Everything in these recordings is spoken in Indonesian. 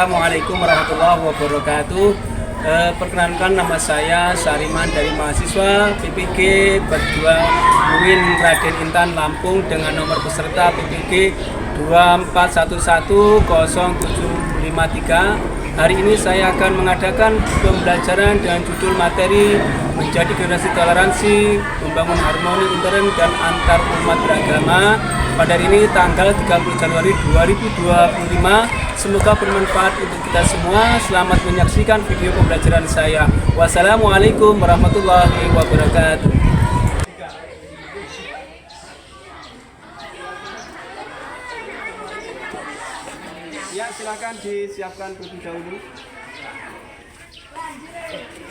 Assalamualaikum warahmatullahi wabarakatuh. Perkenalkan, nama saya Sariman dari mahasiswa PPG Perjuang UIN Raden Intan Lampung dengan nomor peserta PPG 2410753. Hari ini saya akan mengadakan pembelajaran dengan judul materi menjadi generasi toleransi, membangun harmoni intern dan antar umat beragama. Pada hari ini tanggal 30 Januari 2025. Semoga bermanfaat untuk kita semua. Selamat menyaksikan video pembelajaran saya. Wassalamualaikum warahmatullahi wabarakatuh. Ya, silakan disiapkan terlebih dahulu.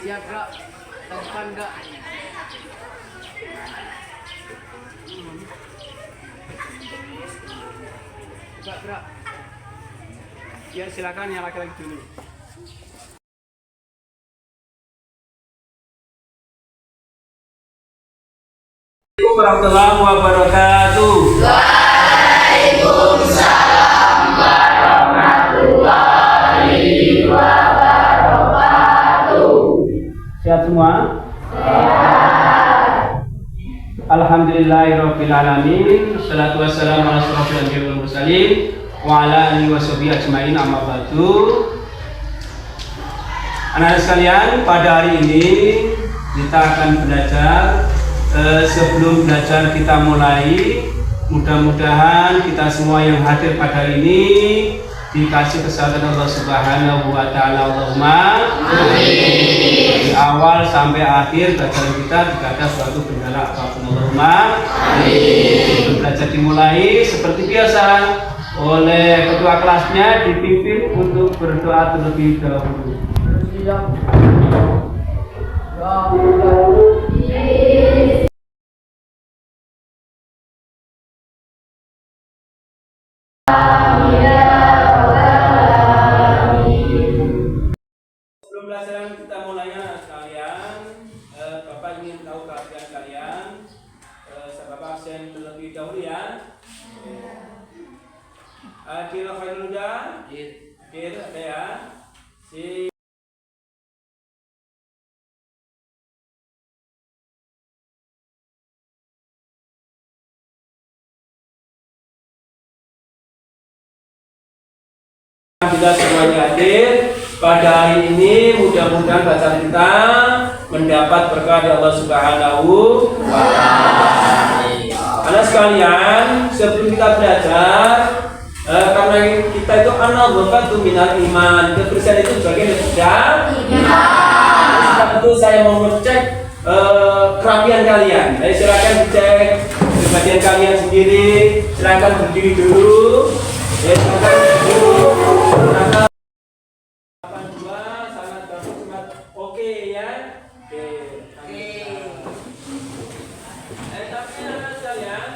Siap, Bro. Depan enggak? Enggak, Bro. Ya, silakan yang laki-laki dulu. Assalamualaikum warahmatullahi wabarakatuh. Waalaikumsalam warahmatullahi wabarakatuh. Sehat semua? Sehat. Alhamdulillahirabbil alamin. Shalatu wassalamu ala asyrofil anbiya'i wal mursalin wa ala alihi washabihi ajmain, amma ba'du. Anak-anak sekalian, pada hari ini kita akan belajar. Sebelum belajar kita mulai, mudah-mudahan kita semua yang hadir pada hari ini dikasih kesehatan Allah Subhanahu wa Ta'ala. Allahumma amin. Dari awal sampai akhir belajar kita tidak ada suatu kendala apapun. Allahumma amin. Sebelum belajar dimulai, seperti biasa oleh ketua kelasnya dipimpin untuk berdoa terlebih dahulu. Sebelum pelajaran kita mulainya sekalian, Bapak ingin tahu keadaan kalian. Bapak absen terlebih dahulu ya. Adil Khairul Huda, Adil ada ya. Kita semuanya hadir pada hari ini, mudah-mudahan bacaan kita mendapat berkah dari Allah Subhanahu wa Ta'ala. Anak sekalian, sebelum kita belajar, karena kita itu an-nadhafatu minal iman, kebersihan itu bagian dari iman. Sebab itu saya mau ngecek kerapian kalian. Ayo silakan dicek kebersihan kalian sendiri. Silakan berdiri dulu. Ya, silakan dulu. Silakan. 82 sangat bagus, sangat oke ya. Oke. Tapi anak sekalian,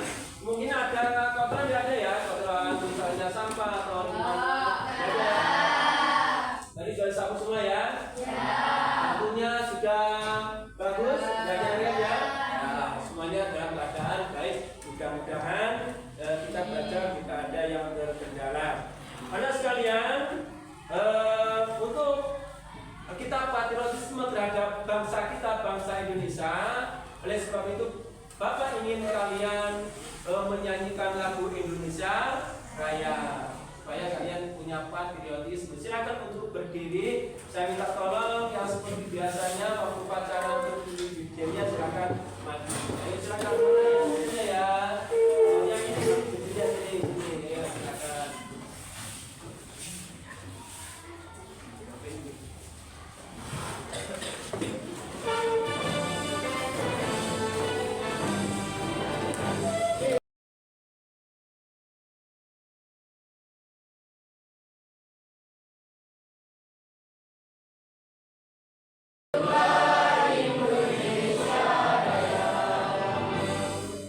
mungkin ada kotoran, tidak ada ya, kotoran misalnya sampah atau gimana? Ada. Tadi sudah disapu semua ya? Lampunya sudah bagus, tidak ada ya? Nah, semuanya dalam keadaan baik. Mudah-mudahan kita belajar tidak ada yang terkendala. Anak sekalian, untuk kita patriotisme terhadap bangsa kita, bangsa Indonesia. Oleh sebab itu, Bapak ingin kalian menyanyikan lagu Indonesia Raya supaya kalian punya patriotisme. Silakan untuk berdiri. Saya minta tolong yang seperti biasanya waktu upacara untuk dirjennya silakan maju. Ayo silakan mulai ya. Yang ini berdiri sini ya, silakan.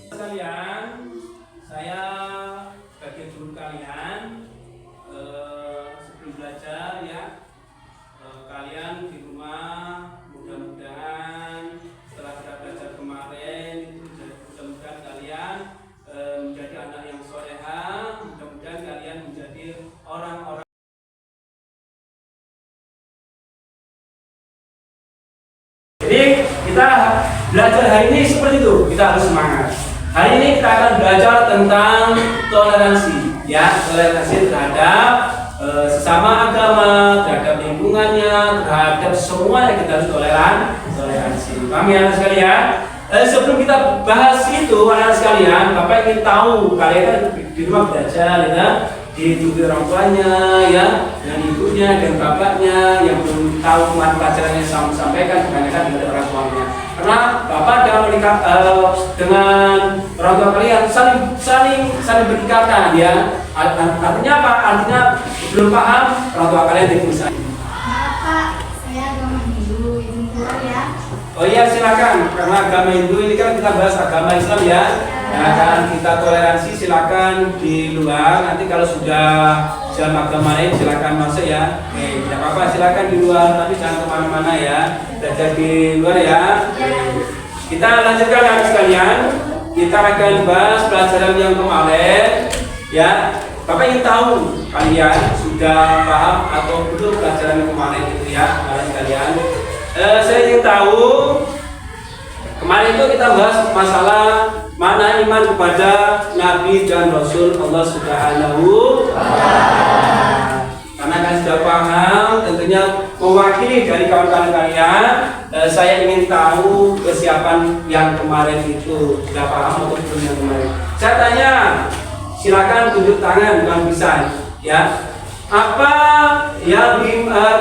Sekalian, saya sebagai guru kalian, sebelum belajar ya, kalian di rumah mudah-mudahan setelah kita belajar kemarin itu mudah-mudahan kalian menjadi anak yang soleha, mudah-mudahan kalian menjadi orang-orang kita belajar hari ini seperti itu, kita harus semangat. Hari ini kita akan belajar tentang toleransi, ya, toleransi terhadap sesama agama, terhadap lingkungannya, terhadap semua yang kita harus toleransi. Paham ya sekalian? Sebelum kita bahas itu, anak sekalian, Bapak ingin tahu, kalian kan di rumah belajar, ya, diikuti orang tuanya, ya, dengan ibunya dan bapaknya yang belum tahu mata pelajarannya sampaikan kebanyakan kepada orang tuanya. Karena Bapak dalam menikah dengan orang tua kalian saling berikatan, ya. Artinya apa? Artinya belum paham orang tua kalian tidak bisa. Pak, saya agama Hindu, izin keluar ya. Oh iya, silakan. Karena agama Hindu ini kan kita bahas agama Islam, ya. Yang akan kita toleransi silakan di luar. Nanti kalau sudah jam agama lain silakan masuk, ya. Oke, tidak apa-apa, silakan di luar. Tapi jangan kemana-mana, ya. Belajar di luar, ya. Kita lanjutkan anak sekalian. Kita akan bahas pelajaran yang kemarin, ya. Bapak ingin tahu kalian sudah paham atau belum pelajaran yang kemarin itu, ya, anak sekalian. Saya ingin tahu kemarin itu kita bahas masalah mana iman kepada Nabi dan Rasul Allah Subhanahu wa Ta'ala. Karena kan sudah paham, tentunya mewakili dari kawan-kawan kalian, saya ingin tahu kesiapan yang kemarin itu sudah paham atau belum yang kemarin. Saya tanya, silakan tunjuk tangan, bukan bisa, ya. Apa yang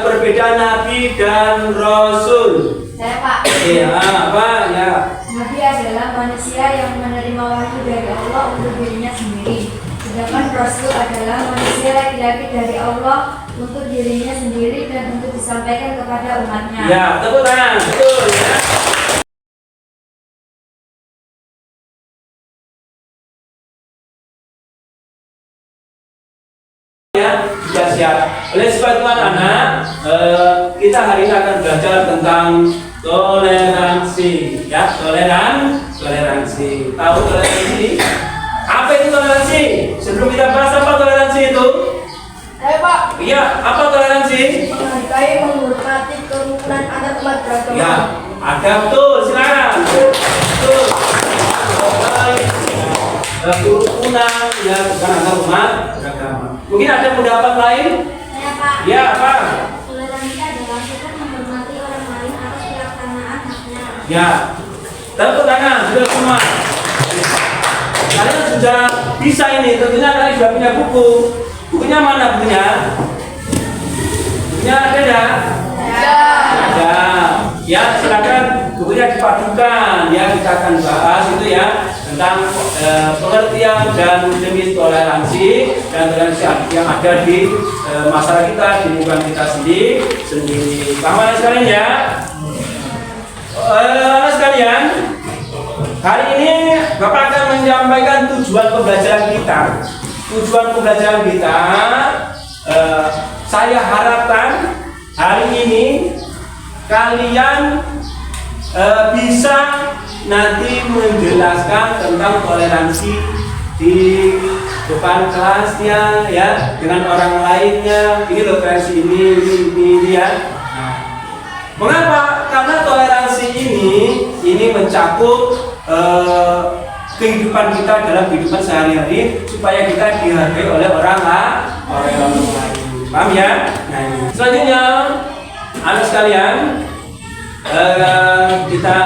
perbedaan Nabi dan Rasul? Saya Pak. Iya, apa ya? Nabi adalah manusia yang menerima wahyu dari Allah untuk dirinya sendiri. Sedangkan Rasul adalah manusia laki-laki dari Allah untuk dirinya sendiri dan untuk disampaikan kepada umatnya. Ya, tepuk tangan, betul, ya. Sudah siap. Oleh sebab itu anak-anak, kita hari ini akan belajar tentang toleransi, ya, toleransi. Tahu toleransi? Apa itu toleransi? Sebelum kita bahas apa toleransi itu? Pak. Iya, apa toleransi? Menghargai, menghormati kerukunan antar umat beragama. Ya, ada, betul, silakan. Betul. Kerukunan, ya, bukan antar umat beragama. Mungkin ada pendapat lain? Saya Pak. Ya, apa? Toleransi adalah sikap menghormati orang lain atas pelaksanaan haknya. Ya, tepuk tangan, sudah semua. Kalian sudah bisa ini, tentunya kalian sudah punya buku. Bukunya mana bukunya? Bukunya ada ya? Ada. Ya, silakan bukunya dipadukan, ya, kita akan bahas itu, ya, tentang pengertian dan jenis toleransi dan toleransi yang ada di masyarakat kita, di lingkungan kita sendiri. Paham sekalian, ya? Anak sekalian, hari ini Bapak akan menyampaikan tujuan pembelajaran kita. Tujuan pembelajaran kita, saya harapkan hari ini kalian bisa nanti menjelaskan tentang toleransi di depan kelasnya, ya, dengan orang lainnya. Ini loh toleransi ini, ya. Mengapa? Karena toleransi ini mencakup kehidupan kita dalam kehidupan sehari-hari supaya kita dihargai oleh orang lain. Paham, ya? Nah, ini. Selanjutnya, anak sekalian, kita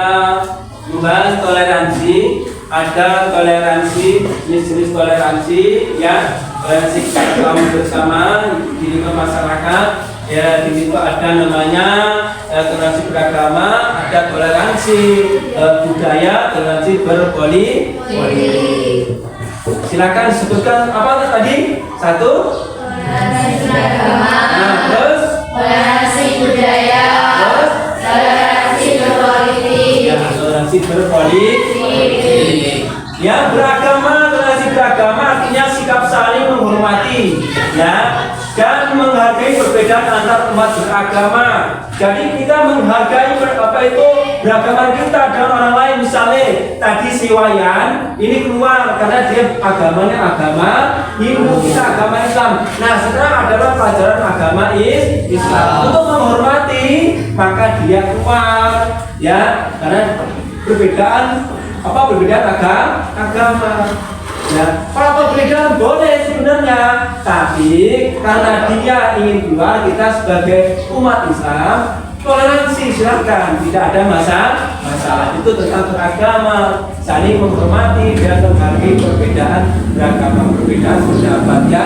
membahas toleransi. Ada toleransi, jenis-jenis toleransi, ya, toleransi kita bersama di lingkungan masyarakat. Ya, di situ ada namanya toleransi beragama, ada toleransi budaya, toleransi berpolitik. Silakan sebutkan apa tadi? Satu. Toleransi beragama. Nah, terus Toleransi budaya. terus Toleransi berpolitik. ya, toleransi berpolitik. Ya, beragama, toleransi beragama artinya sikap saling menghormati, ya, dan menghargai menghargai perbedaan antar umat beragama. Jadi kita menghargai beragaman kita dengan orang lain. Misalnya tadi si Wayan ini keluar karena dia agamanya agama Hindu, kita agama Islam. Nah sekarang adalah pelajaran agama Islam. Untuk menghormati maka dia keluar, ya, karena perbedaan agama. Ya, kalau perbedaan boleh sebenarnya, tapi karena dia ingin keluar, kita sebagai umat Islam toleransi, silakan, tidak ada masalah. Itu tentang beragama, saling menghormati dan menghargai perbedaan beragama, perbedaan pendapat. Ya.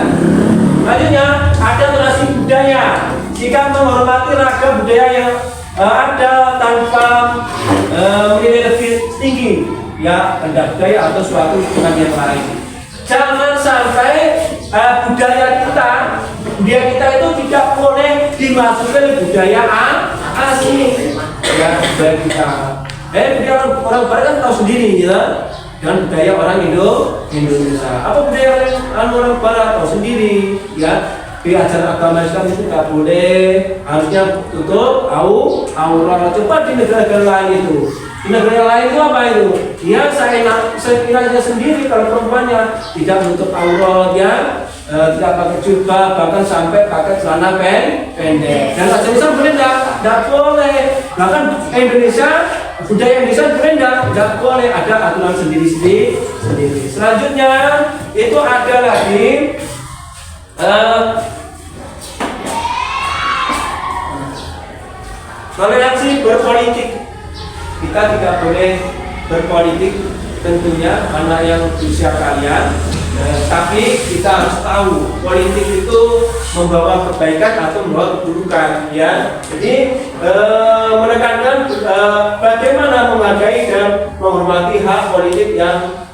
Selanjutnya ada toleransi budaya. Jika menghormati ragam budaya yang ada tanpa menilai lebih tinggi, ya, benda budaya atau suatu hubungan yang lain. Jangan sampai budaya kita itu tidak boleh dimasuki budaya asing. Ya, budaya kita. Budaya orang barat kan tahu sendiri, ya. Dan budaya orang Indonesia. Apa budaya orang barat tahu sendiri, ya. Di ajaran agama Islam itu tidak boleh, harusnya tutup aurat. Coba di negara-negara lain itu. Di negara lain itu apa itu? Ya sekiranya sendiri kalau perempuannya tidak menutup aurat, ya, tidak pakai jubah, bahkan sampai pakai celana pendek. Dan ajaran Islam boleh tidak boleh. Bahkan budaya Indonesia boleh tidak boleh, ada aturan sendiri. Selanjutnya itu ada lagi toleransi berpolitik. Kita tidak boleh berpolitik tentunya karena yang usia kalian, tapi kita harus tahu politik itu membawa kebaikan atau membawa keburukan, ya. Jadi menekankan bagaimana menghargai dan menghormati hak politik yang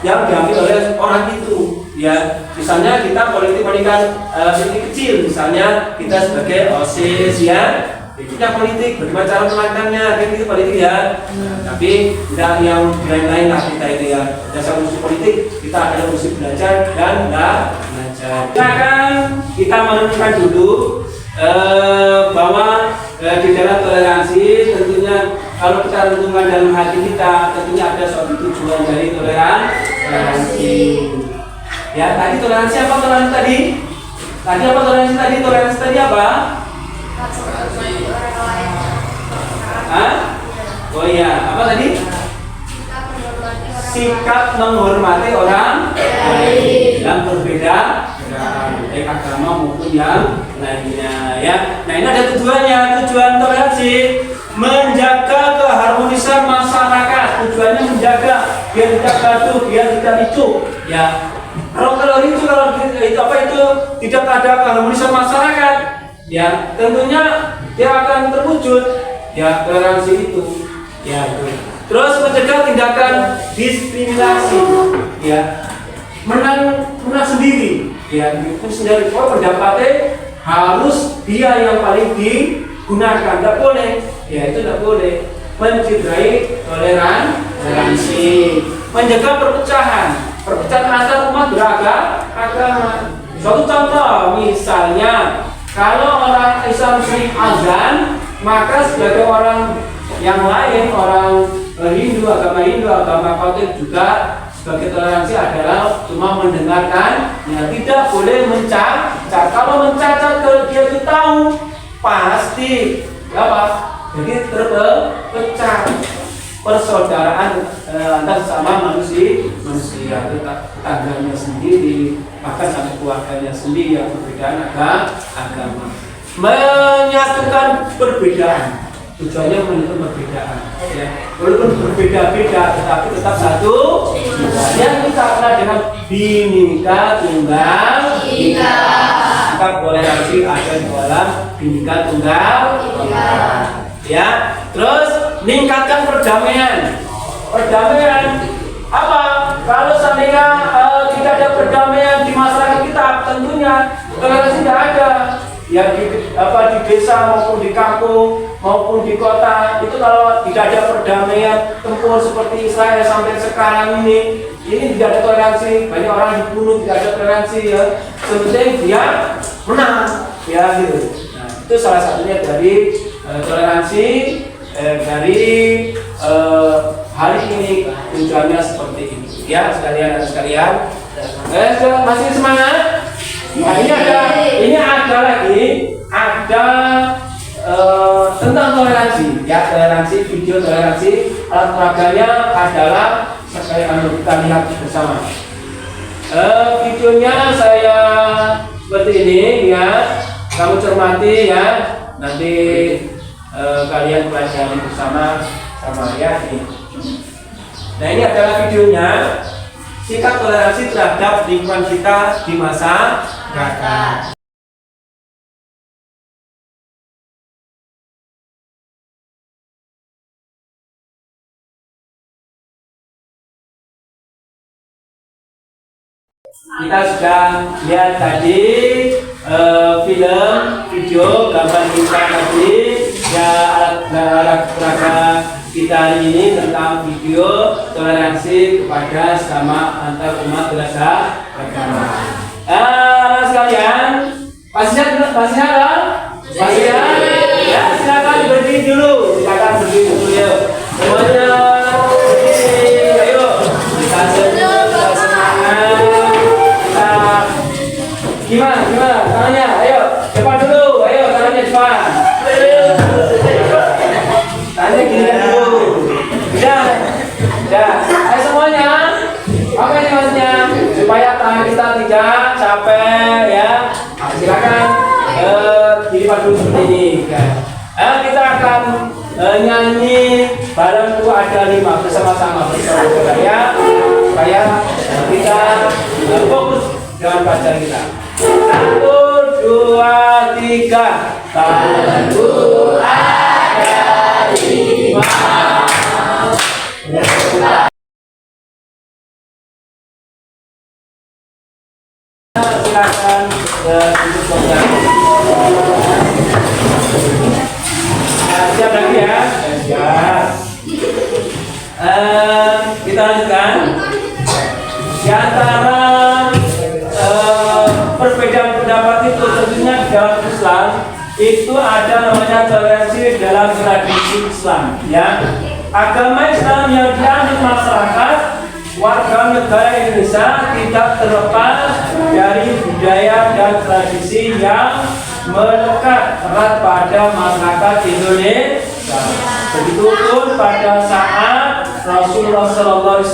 diambil oleh orang itu, ya. Misalnya kita politik kecil, misalnya kita sebagai OSIS, ya, kita politik, bagaimana cara melakukannya, itu politik, ya. Tapi tidak yang lain-lain lah kita itu, ya. Dasar fungsi politik kita ada fungsi belajar dan belajar. Kita menentukan dulu bahwa di dalam toleransi tentunya kalau kita tentukan dalam hati kita tentunya ada suatu tujuan dari toleransi. Ya, tadi toleransi apa? Toleransi tadi apa? Oh iya, apa tadi? Sikap menghormati orang lain yang berbeda baik agama maupun yang lainnya, ya. Nah ini ada tujuannya. Tujuan toleransi menjaga keharmonisan masyarakat. Tujuannya menjaga biar tidak gaduh, biar tidak ricuh, ya. Kalau itu tidak ada keharmonisan masyarakat, ya, tentunya dia akan terwujud, ya, toleransi itu, ya. Terus mencegah tindakan diskriminasi, ya, menang sendiri, ya, itu sendiri. Pendapatnya harus dia yang paling digunakan, tidak boleh, ya, itu tidak boleh. Mencederai toleransi, menjaga perpecahan antar umat beragama. Suatu contoh, misalnya kalau orang Islam sering azan, maka sebagai orang yang lain, orang Hindu, agama Katolik juga sebagai toleransi adalah cuma mendengarkan, ya, tidak boleh mencacat. Kalau mencacat kalau dia itu tahu pasti apa? Jadi terpecah persaudaraan antar sama manusia, tetangganya sendiri, bahkan sampai keluarganya sendiri yang berbeda agama. Menyatukan perbedaan, tujuannya menyatukan perbedaan, ya. Walaupun berbeda-beda tetapi tetap satu. Yang kita kenal dengan Bhinneka Tunggal Ika. Kita toleransi ada di dalam Bhinneka Tunggal Ika, ya. Terus meningkatkan perdamaian apa? Kalau seandainya tidak ada perdamaian di masyarakat kita, tentunya toleransi tidak ada, ya, di desa maupun di kampung maupun di kota. Itu kalau tidak ada perdamaian, tempur seperti Israel sampai sekarang ini tidak ada toleransi. Banyak orang dibunuh, tidak ada toleransi, ya. sepenting dia menang, ya gitu. Nah, itu salah satunya dari toleransi dari hari ini tujuannya seperti itu. Ya sekalian dan sekalian, masih semangat? Nah, ini ada lagi tentang toleransi, ya toleransi, video toleransi. Alat peraganya adalah kita lihat bersama. Videonya saya seperti ini, ya. Kamu cermati ya. Nanti kalian pelajari bersama ya ini. Nah ini adalah videonya. Sikap toleransi terhadap lingkungan kita di masa mendatang. Kita sudah lihat tadi video, gambar kita tadi ya, alat peraga kita hari ini tentang video toleransi kepada sesama antar umat beragama. Sekalian, pastinya ya, silakan berdiri dulu, ya. Semuanya berdiri, ayo kita semangat. Gimana? Tangannya, ayo, depan dulu, ayo, tangannya depan. Tangannya gini dulu. Udah. Ayo semuanya. Apa ini maksudnya? Supaya tangan kita tidak capek, ya. Silakan dilipat dulu seperti ini. Kita akan nyanyi bareng ada 5 bersama-sama ya. Supaya kita fokus dengan pelajaran kita. 1, 2, 3. Tanganku ada 5. Silakan untuk menyanyi. Siap lagi ya? Siap. Kita lanjutkan. Di antara perbedaan pendapat itu tentunya di dalam Islam itu ada namanya toleransi dalam tradisi Islam, ya. Agama Islam yang dianut masyarakat warga negara Indonesia tidak terlepas dari budaya dan tradisi yang melekat erat pada masyarakat Indonesia. Begitupun pada saat Rasulullah SAW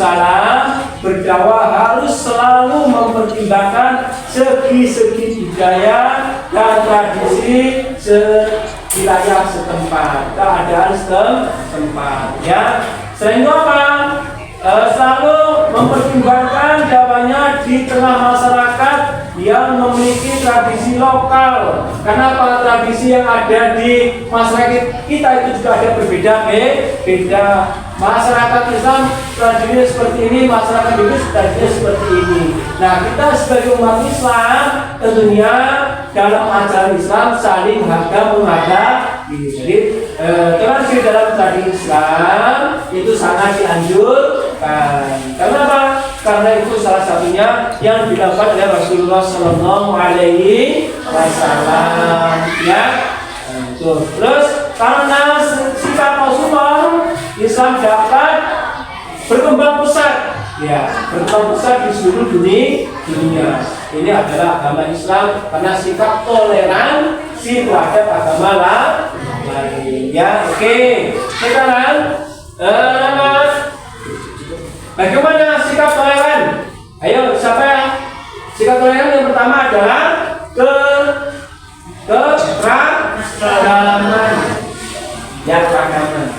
berdakwah harus selalu mempertimbangkan segi-segi budaya dan tradisi wilayah setempat, keadaan setempat, ya. Selain itu apa? Selalu mempertimbangkan dakwahnya di tengah masyarakat yang memiliki tradisi lokal. Kenapa? Tradisi yang ada di masyarakat kita itu juga ada berbeda. Masyarakat Islam tradisinya seperti ini, masyarakat Hindu tradisinya seperti ini. Nah, kita sebagai umat Islam tentunya dalam ajaran Islam saling menghargai. Jadi toleransi dalam tradisi Islam itu sangat dianjurkan. Kenapa? Karena itu salah satunya yang dilakukan oleh Rasulullah Sallallahu Alaihi Wasallam. Ya, terus karena sikap Rasulullah, Islam dapat berkembang pesat, ya, berkembang pesat di seluruh dunia. Ini adalah agama Islam karena sikap toleransi terhadap agama lain. Ya, oke. Sekarang bagaimana sikap toleran? Ayo, siapa yang sikap toleran yang pertama adalah keragaman. Ya, keragaman.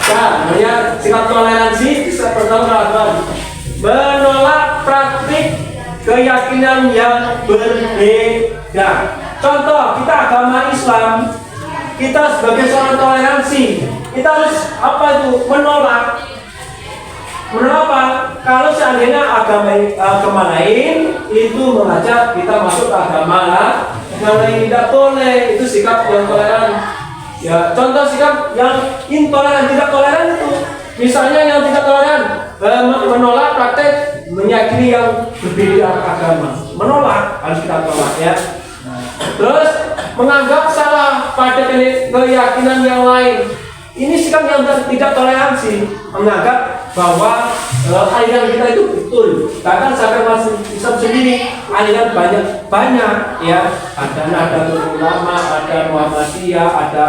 Nah, melihat sikap toleransi seperti keragaman. Menolak praktik keyakinan yang berbeda. Contoh, kita agama Islam, kita sebagai seorang toleransi, kita harus menolak apa? Kalau seandainya agama lain itu mengajak kita masuk ke agama lain, tidak boleh. Itu sikap yang toleran. Ya, contoh sikap yang intoleran, tidak toleran itu. Misalnya yang tidak toleran menolak praktek meyakini yang berbeda agama, menolak, harus kita tolak ya. Terus menganggap salah pada keyakinan yang lain. Ini sikap yang tidak toleransi, menganggap bahwa aliran kita itu betul. Bahkan sampai masuk Islam sendiri, aliran banyak ya. Ada Nahdlatul Ulama, ada Muhammadiyah, ada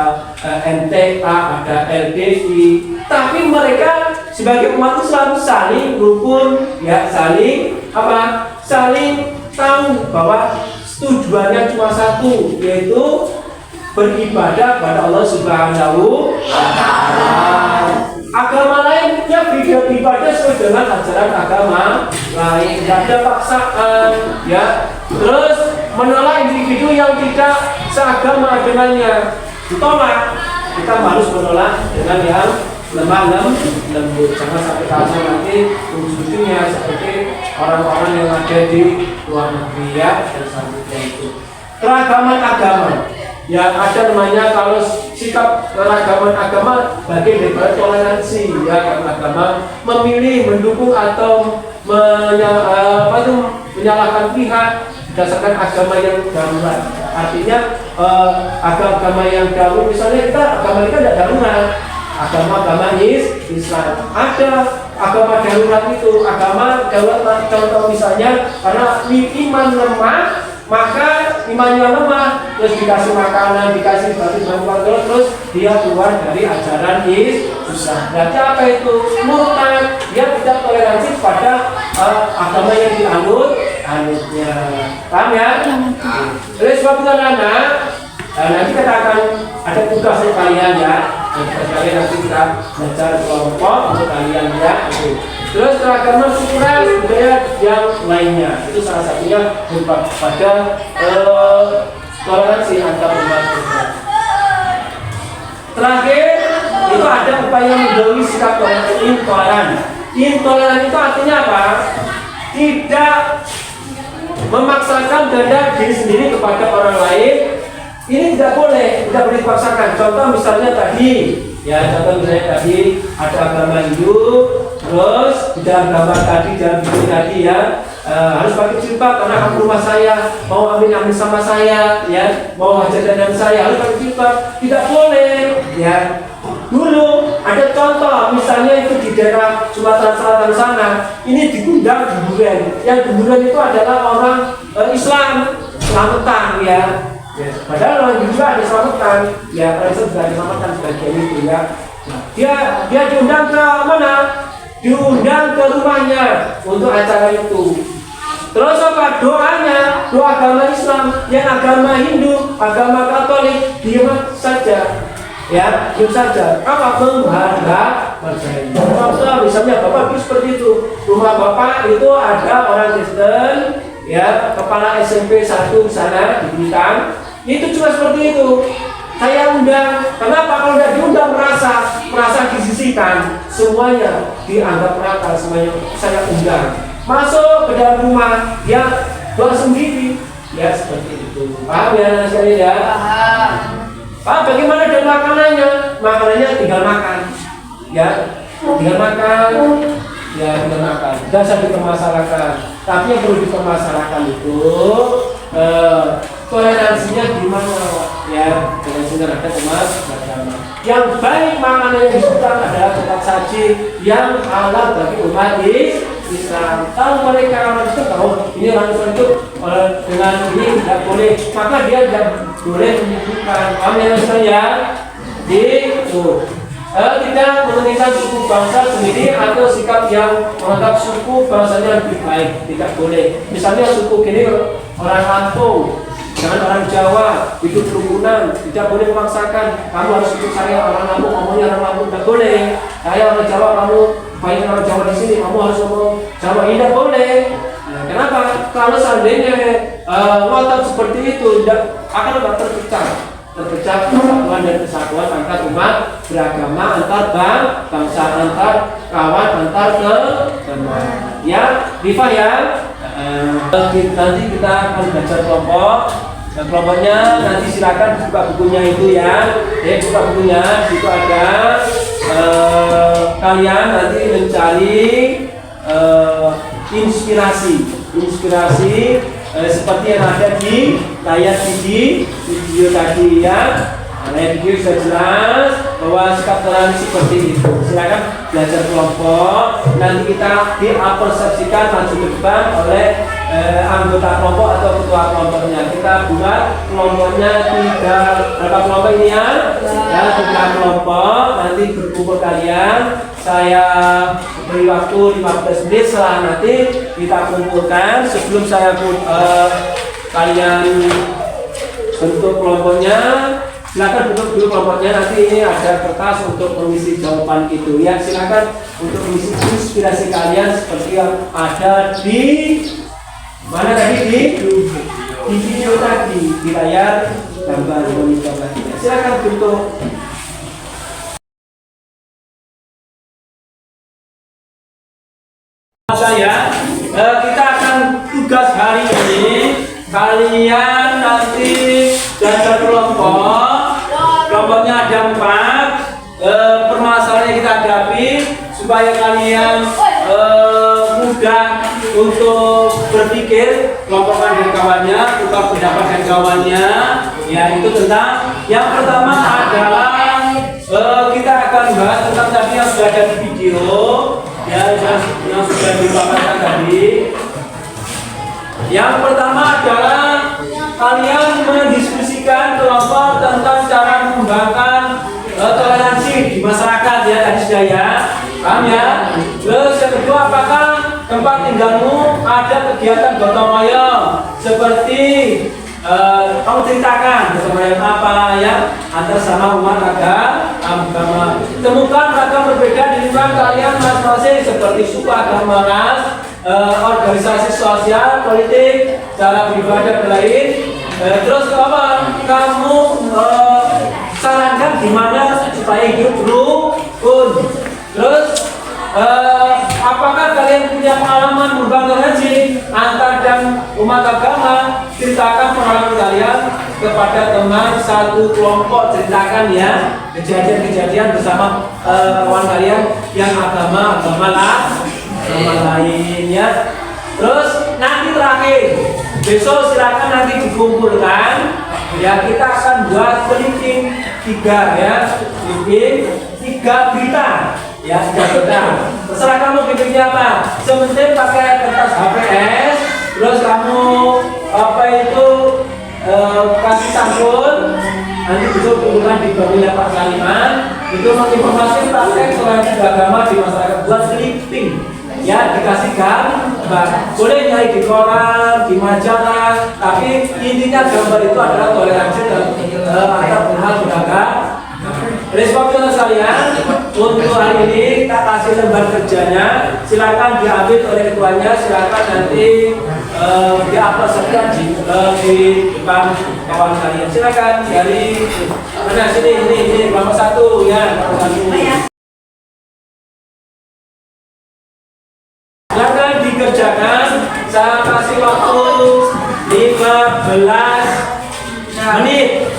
MTA, ada LDI. Tapi mereka sebagai umat Islam saling rukun, ya saling apa? Saling tahu bahwa tujuannya cuma satu, yaitu beribadah pada Allah Subhanahu wa Ta'ala. Agama lain punya beribadah sesuai dengan ajaran agama lain, tidak ada paksaan ya. Terus menolak individu yang tidak seagama dengannya, ditolak. Kita harus menolak dengan yang lemah lembut. Jangan sampai kamu nanti ujungnya seperti orang-orang yang ada di luar negeri ya, dan selanjutnya itu keragaman agama. Ya ada namanya kalau sikap keragaman agama bagian dari toleransi ya, karena agama memilih, mendukung atau menyalahkan pihak berdasarkan agama yang darurat. Artinya agama yang darurat, misalnya agama kita tidak darurat, agama Islam. Ada agama darurat itu, agama darurat contoh misalnya karena iman lemah, maka imannya lemah, terus dikasih makanan, dikasih bantuan terus dia keluar dari ajaran Islam. Berarti apa itu? Murtad. Dia tidak toleransi pada agama yang dianutnya. Paham ya? Oleh sebab itu anak-anak, nanti kita akan ada tugas untuk kalian ya. Kalian nanti kita belajar kelompok untuk kalian ya. Terus keragaman sukuran budaya yang lainnya itu salah satunya berupa pada toleransi antar umat beragama. Terakhir itu ada upaya menjauhi sikap intoleran. Intoleran itu artinya apa? Tidak memaksakan kehendak diri sendiri kepada orang lain. Ini tidak boleh dipaksakan. Contoh misalnya tadi, ya contoh misalnya tadi ada agama Hindu, terus di dalam agama tadi ya harus pakai jilbab karena kamu rumah saya, mau amin sama saya, ya mau hajat dengan saya harus pakai jilbab. Tidak boleh, ya. Dulu ada contoh, misalnya itu di daerah Sumatera Selatan sana, ini digundang guburan. Yang guburan itu adalah orang Islam, selamatan ya. Ya, padahal orang juga ada selamatan, ya orang Islam juga ada selamatan sebagian itu ya. Nah, dia diundang ke mana? Diundang ke rumahnya untuk acara itu. Terus apa doanya? Doa agama Islam, yang agama Hindu, agama Katolik diam saja. Ya, diam saja. Apa menghargai? Misalnya bapak itu seperti itu. Rumah bapak itu ada orang Kristen, ya kepala SMP 1 sana di Bintang. Itu cuma seperti itu. Saya undang. Kenapa? Kalau tidak diundang merasa disisihkan. Semuanya dianggap rata, semuanya saya undang. Masuk ke dalam rumah, dia doa sendiri. Ya seperti itu. Paham ya sekali ya? Paham. Bagaimana dengan makanannya? Makanannya tinggal makan. Ya, tinggal makan. Ya, tinggal makan. Tidak usah dipermasalahkan. Tapi yang perlu dipermasalahkan itu toleransinya gimana, ya toleransinya ada umat beragama. Yang baik makanan yang disukai adalah tetap saji yang halal bagi umat Islam. Kalau mereka orang itu tahu ini orang Islam itu dengan ini tidak boleh, maka dia tidak boleh menyebutkan. Amin ya. Tidak menginginkan suku bangsa sendiri atau sikap yang menganggap suku bangsanya lebih baik, tidak boleh. Misalnya suku gini orang Lampung, jangan orang Jawa, hidup kerukunan, tidak boleh memaksakan. Kamu harus ikut saya orang Lampung, ngomongnya orang Lampung, tidak boleh. Saya orang Jawa, kamu banyak orang Jawa di sini, kamu harus ngomong Jawa, tidak boleh. Nah, kenapa? Kalau seandainya ngotot seperti itu, tidak akan terpecah persatuan dan kesatuan antar umat beragama, antar bangsa, antar kawan, antar teman. Ya, Diva ya. Nanti kita akan belajar kelompok. Nah, kelompoknya nanti silakan buka bukunya itu ya. Buka bukunya. Di situ ada kalian nanti mencari inspirasi seperti yang ada di layar video tadi ya. Layar video sudah jelas bahwa sikap toleransi seperti itu. Silakan belajar kelompok. Nanti kita diapersepsikan maju depan oleh anggota kelompok atau ketua kelompoknya. Kita buat kelompoknya berapa kelompok ini ya? Ya, 3 kelompok. Nanti berkumpul kalian. Saya beri waktu 15 menit. Setelah nanti kita kumpulkan. Sebelum saya kalian bentuk kelompoknya, silakan bentuk dulu kelompoknya. Nanti ini ada kertas untuk mengisi jawaban itu ya. Silakan untuk mengisi inspirasi kalian seperti yang ada di mana tadi di video tadi di layar gambar monitor tadi. Silakan bentuk. Saya kita akan tugas hari ini kalian nanti belajar kelompoknya ada 4 permasalahan yang kita hadapi supaya kalian mudah untuk berpikir kelompokkan dengan kawannya, tukar pendapat dengan kawannya ya. Itu tentang yang pertama adalah kita akan bahas tentang tadi yang sudah ada di video ya, yang sudah dipaparkan tadi. Yang pertama adalah kalian mendiskusikan kelompok tentang cara mengembangkan toleransi di masyarakat ya, tadi sudah ya, paham ya. Terus yang kedua, apakah tempat tinggalmu ada kegiatan gotong royong seperti kamu ceritakan gotong royong apa ya antar sama umat agama. Temukan ragam berbeda di lingkungan kalian masing-masing seperti suku, agama, ras, organisasi sosial, politik, cara beribadah dan lain. Terus apa? Kamu sarankan gimana supaya hidup rukun. Terus apakah kalian punya pengalaman berbang toleransi antar dan umat agama? Ceritakan pengalaman kalian kepada teman satu kelompok. Ceritakan ya kejadian-kejadian bersama kawan kalian yang agama lain ya. Terus nanti terakhir besok silakan nanti dikumpulkan ya, kita akan buat clipping 3 ya, clipping 3 berita ya, 3 berita. Terserah kamu clippingnya apa, sementing pakai kertas HPS. Terus kamu apa itu kasih sampul, nanti besok kumpulkan di bawah Pak Saliman. Itu menginformasi praktek toleransi beragama di masyarakat, buat clipping ya, dikasih gambar. Boleh nyari di koran, di majalah, tapi intinya gambar itu adalah toleransi antar umat beragama. Responsnya saya untuk hari ini kita kasih lembar kerjanya, silakan diambil oleh ketuanya, silakan nanti diaplikasikan di depan kawan kalian. Silakan dari mana ini nomor 1 ya, nomor 1. Silakan dikerjakan, saya kasih waktu 15 menit.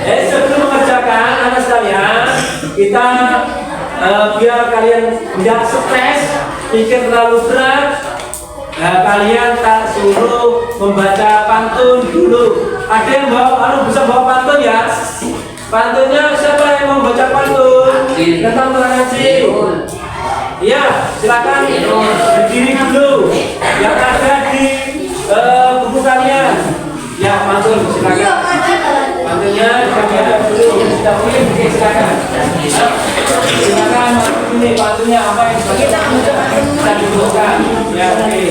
Sebelum mengerjakan anak sekalian, kita biar kalian tidak stres, pikir terlalu berat, kalian tak suruh membaca pantun dulu. Ada yang bisa bawa pantun ya? Pantunnya siapa yang mau baca pantun tentang toleransi? Iya, silakan berdiri dulu. Yang ada di buku kalian. Ya, pantun silakan. Pantunnya kami ada dulu. Sudah boleh, silakan. Silakan ini pantunnya apa yang kita dibutuhkan. Ya, oke.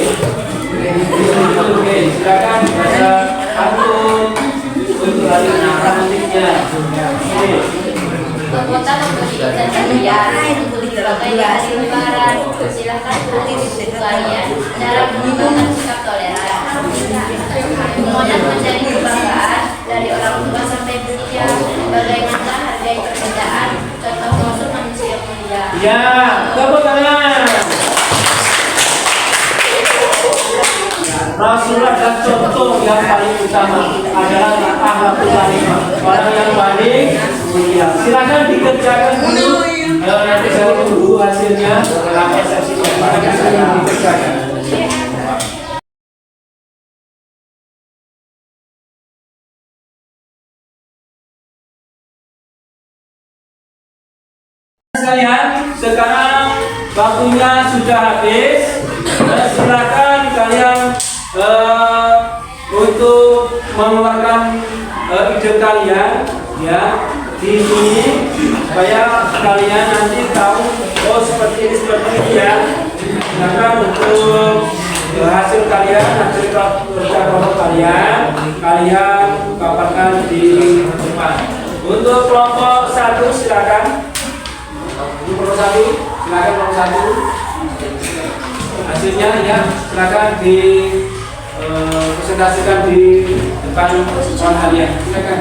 Oke, silakan baca pantun untuk hari ini cantiknya. Kota memberikan kebijakan untuk sebagai hasil lebaran. Silakan tulis di buku kalian cara menggunakan sikap toleran. Kemudian menjadi kebanggaan dari orang tua sampai dunia. Bagaimana hargai perbedaan serta unsur manusia mulia. Ya, tepuk tangan. Rasulullah dan contoh yang paling utama adalah akhlakul karimah, orang yang paling mulia. Silakan dikerjakan dulu. Nanti saya tunggu hasilnya. Apa sesinya? Silakan dikerjakan. Sekalian, sekarang waktunya sudah habis. Silakan kalian untuk mengeluarkan ide kalian ya di sini supaya kalian nanti tahu oh seperti ini ya. Silakan untuk hasil kalian, hasil kerja kelompok kalian paparkan di depan. Untuk kelompok 1 silakan. Kelompok 1 silakan kelompok 1. Hasilnya ya silakan di presentasikan di depan kawan kalian. Silakan.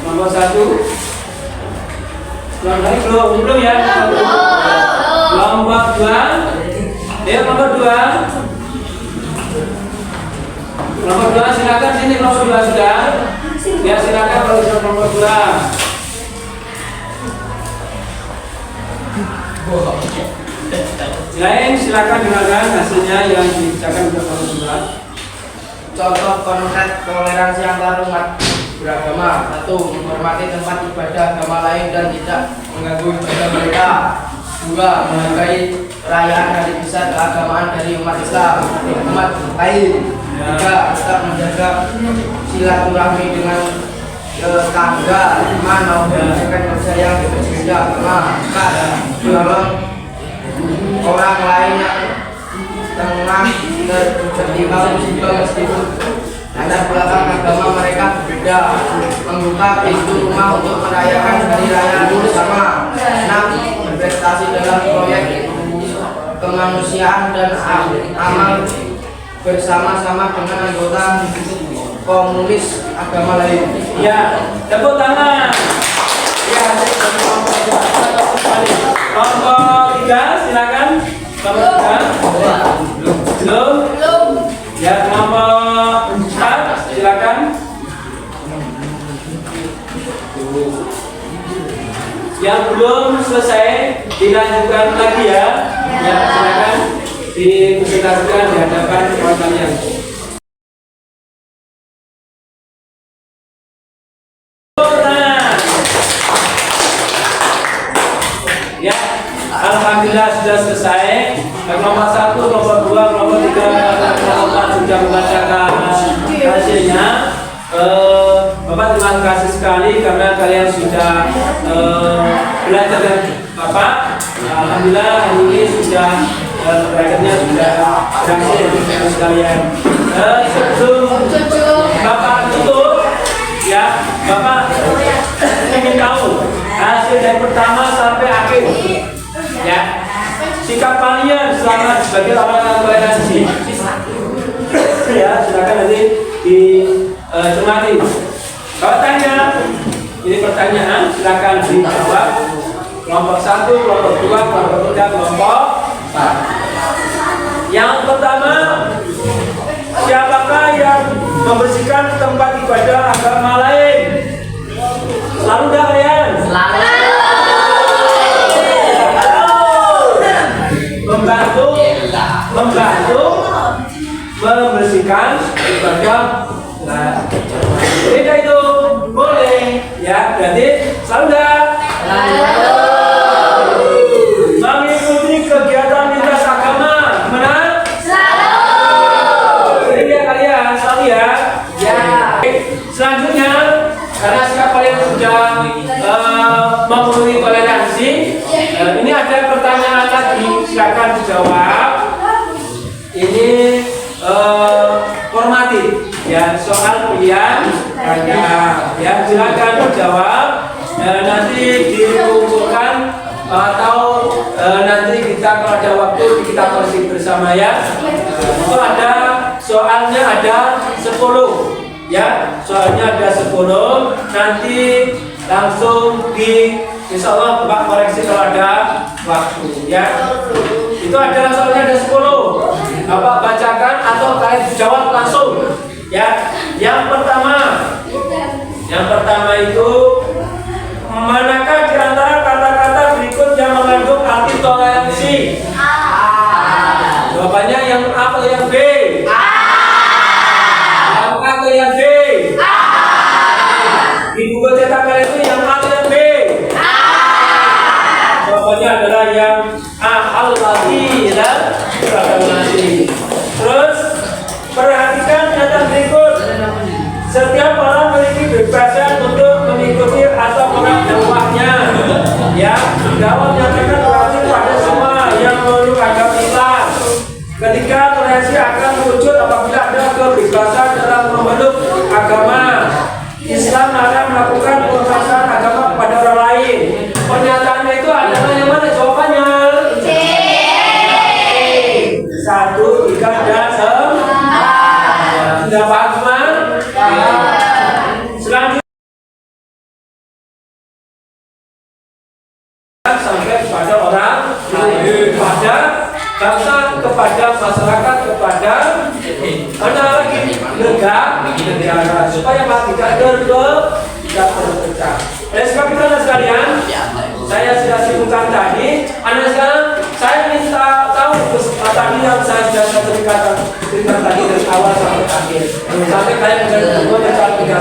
Kelompok 1. Belum ya. Kelompok 2. Ya kelompok 2. Kelompok 2 silakan sini kelompok 2 sudah. Ya silakan kalau sudah kelompok 2. Lain silakan dengarkan hasilnya yang dibacakan untuk kelompok 2. Contoh konkret toleransi antar umat beragama. 1. Menghormati tempat ibadah agama lain dan tidak mengganggu ibadah mereka. 2. Menghargai perayaan hari besar keagamaan dari umat Islam umat lain. 3. Tetap menjaga silaturahmi dengan tetangga. 5. Mengerjakan kerja yang berbeda. 4. Menolong orang lain yang tengah tertimpa musibah meskipun latar belakang agama mereka berbeda. Membuka pintu rumah untuk merayakan hari raya bersama. 6. Berprestasi dalam proyek kemanusiaan dan amal bersama-sama dengan anggota komunis agama lain. Ya, tepuk tangan. Ya, kelompok 3 silakan. Kelompok 3. Belum. Ya, kelompok 4 silakan. Yang belum selesai dilanjutkan lagi ya. Ya, silakan dipresentasikan di hadapan kawan kalian. Ya, alhamdulillah sudah selesai. Kelompok 1, kelompok 2, kelompok 3, kelompok 4 sudah membacakan hasilnya. Bapak terima kasih sekali karena kalian sudah belajar dengan Bapak. Alhamdulillah hari ini sudah belajarnya sudah berhasil sekalian. Sebelum Bapak tutup, ya Bapak ingin tahu hasil dari pertama sampai akhir. Ya, sikap kalian selama sebagai orang toleransi. Ya, silakan nanti dicermati. Kalau tanya, ini pertanyaan, silakan dijawab. Kelompok 1, kelompok 2, kelompok 3, kelompok 4. Yang pertama, siapakah yang membersihkan tempat ibadah agama lain? Selalu dah kalian? Selalu. Membantu membersihkan ibadah. Nah, jika itu boleh, ya berarti selalu dah. Mengikuti kegiatan lintas agama, gimana? Selalu. Jadi ya kalian selalu ya. Ya. Selanjutnya, karena sikap kalian sudah memenuhi toleransi, ini ada pertanyaan lagi, silakan dijawab. Ini formatif, ya soal pilihan ya silakan dijawab. Nanti dikumpulkan atau nanti kita kalau ada waktu kita koreksi bersama ya. Itu ada soalnya ada 10 ya, soalnya ada 10. Nanti langsung insya Allah Bapak koreksi kalau ada waktu ya. Itu ada soalnya ada 10. Bapak bacakan atau kalian jawab langsung ya. Yang pertama itu manakah di antara kata-kata berikut yang mengandung arti toleransi? Jawabannya yang A atau yang B? Yang A atau yang B? Di buku cetak kalian itu yang A atau yang B? setiap orang memiliki kebebasan untuk mengikuti atau menolak dakwahnya. Ya, dakwah menyatakan berarti pada semua yang memeluk agama Islam. Ketiga, toleransi akan wujud apabila ada kebebasan dalam memeluk agama. Islam melarang melakukan penguasaan agama kepada orang lain. Pernyataannya itu adalah yang mana jawabannya? C. 1, 3, dan 4. Sudah paham semua? Selanjutnya sampai kepada orang lain, kepada bangsa, kepada masyarakat, kepada mana lagi negara, supaya tidak terpecah. Oleh sebab itu anak sekalian, saya sudah sebutkan tadi. Anak sekarang saya minta tahu tadi yang saya sudah ceritakan tadi dari awal sampai akhir, sampai kalian mendengar.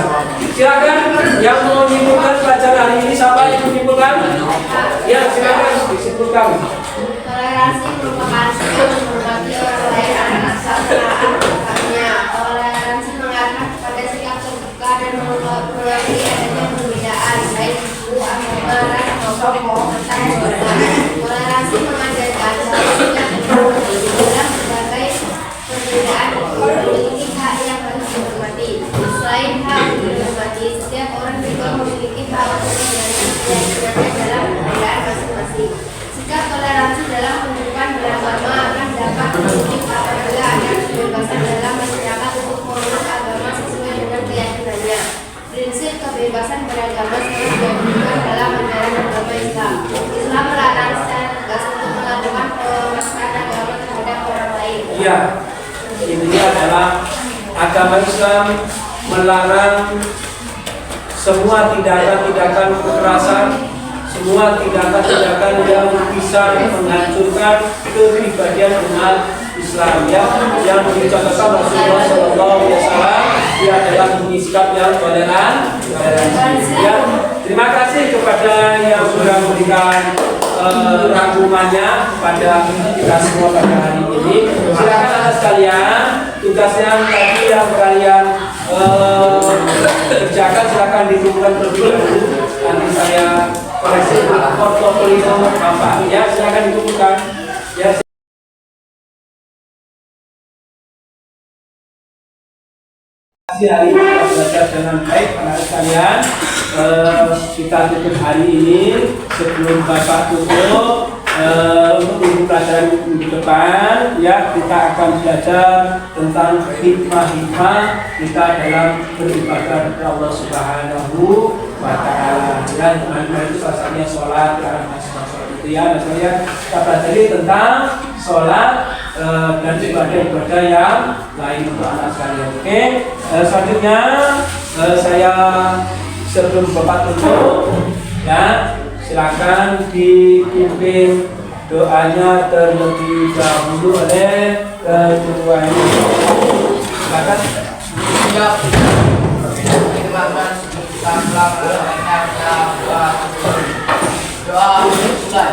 Silakan yang mau menyimpulkan pelajaran hari ini, siapa yang menyimpulkan? Ya, silakan disimpulkan. Toleransi merupakan sikap menghormati orang lain atas asal agamanya. Toleransi mengarah kepada sikap terbuka dan mengakui adanya perbedaan baik suku, agama, ras, maupun komunitas anggota. Toleransi mengajarkan saling menghormati dalam berbagai perbedaan memiliki hak yang harus dihormati. Selain hak dihormati, setiap orang juga memiliki hak untuk menjalani dalam perbedaan masing-masing. Sikap toleransi dalam kehidupan beragama akan dapat terwujud apabila ada kebebasan dalam masyarakat untuk memeluk agama sesuai dengan keyakinannya. Prinsip kebebasan beragama sangat dianjurkan dalam ajaran agama Islam. Islam melarang secara tegas untuk melakukan penistaan agama terhadap orang lain. Iya, intinya adalah agama Islam melarang semua tindakan-tindakan kekerasan, semua tindakan-tindakan yang bisa menghancurkan kepribadian umat Islam, ya, yang dicontohkan Rasulullah SAW. Dia adalah sikap yang toleran. Ya, terima kasih kepada yang sudah memberikan rangkumannya pada kita semua pada hari ini. Silakan anak sekalian, tugas yang tadi yang kalian kerjakan silakan dikumpulkan terlebih dahulu. Nanti saya koreksi portofolio Bapak, ya, silakan dikumpulkan. Ya. Hari ini kita belajar dengan baik anak sekalian. Kita tutup hari ini sebelum Bapak tutup. Untuk minggu pelajaran minggu depan, ya, kita akan belajar tentang hikmah-hikmah kita dalam beribadah kepada Allah Subhanahu wa Ta'ala. Ya, itu salah satunya sholat, karena sholat itu, ya, misalnya kita pelajari tentang sholat dan ibadah-ibadah yang lain untuk anak sekalian. Oke, selanjutnya saya sebelum Bapak tutup, ya, silakan dipimpin doanya terlebih dahulu oleh ketua ini. Silakan. Doa mulai.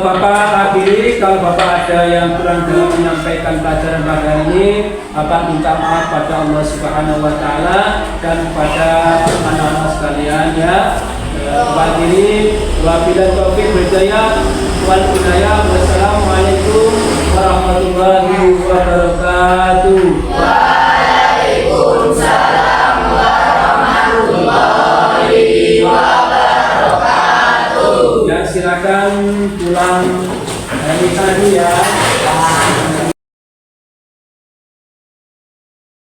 Bapak akhiri, kalau Bapak ada yang kurang dalam menyampaikan pelajaran pada ini, Bapak minta maaf pada Allah Subhanahu wa Ta'ala dan kepada anak-anak sekalian, ya. Akhiri, wabillahi taufiq wal hidayah wal hidayah. Wassalamualaikum warahmatullahi wabarakatuh. Waalaikumsalam warahmatullahi wabarakatuh. Ya, silakan pulang dari tadi, ya.